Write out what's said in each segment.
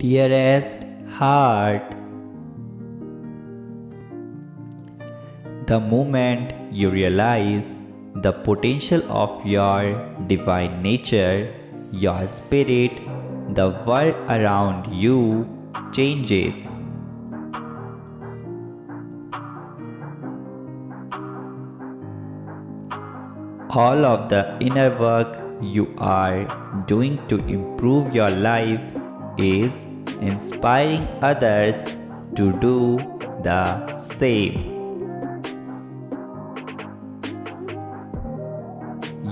Dearest heart, the moment you realize the potential of your divine nature, your spirit, the world around you changes. All of the inner work you are doing to improve your life is inspiring others to do the same.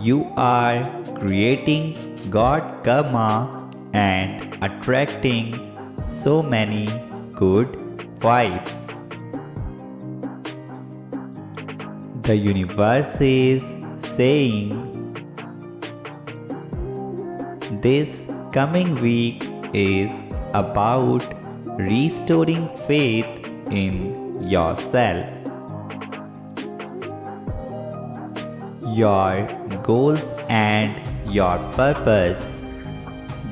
You are creating God karma and attracting so many good vibes. The universe is saying this coming week is about restoring faith in yourself. Your goals and your purpose.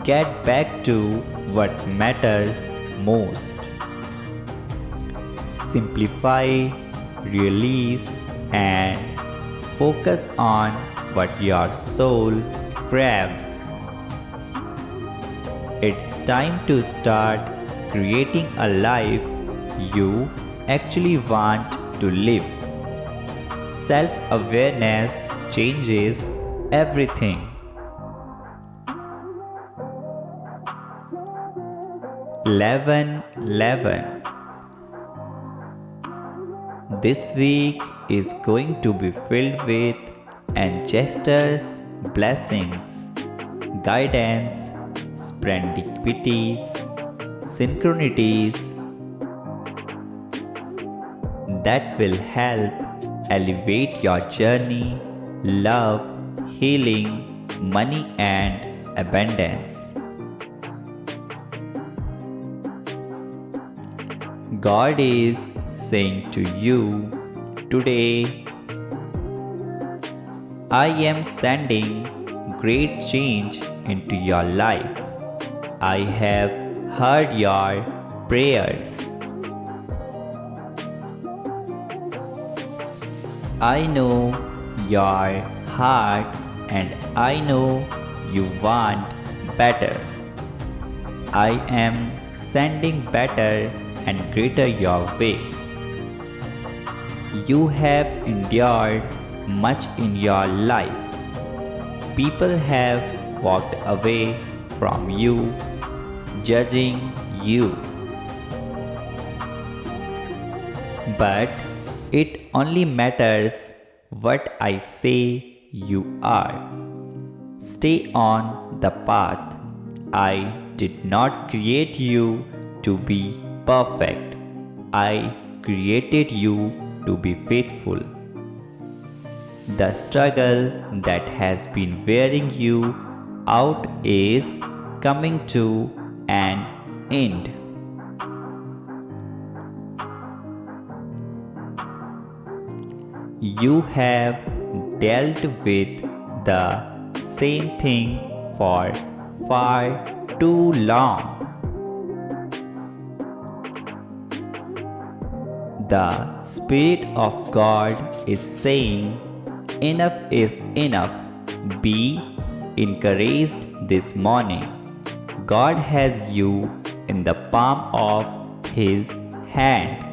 Get back to what matters most. Simplify, release, and focus on what your soul craves. It's time to start creating a life you actually want to live. Self-awareness changes everything. 11. This week is going to be filled with ancestors' blessings, guidance, serendipities, synchronities that will help elevate your journey, love, healing, money, and abundance. God is saying to you today, I am sending great change into your life. I have heard your prayers. I know your heart and I know you want better. I am sending better and greater your way. You have endured much in your life. People have walked away from you, judging you. But it only matters what I say you are. Stay on the path. I did not create you to be perfect. I created you to be faithful. The struggle that has been wearing you out is coming to an end. You have dealt with the same thing for far too long. The Spirit of God is saying, enough is enough. Be encouraged this morning. God has you in the palm of His hand.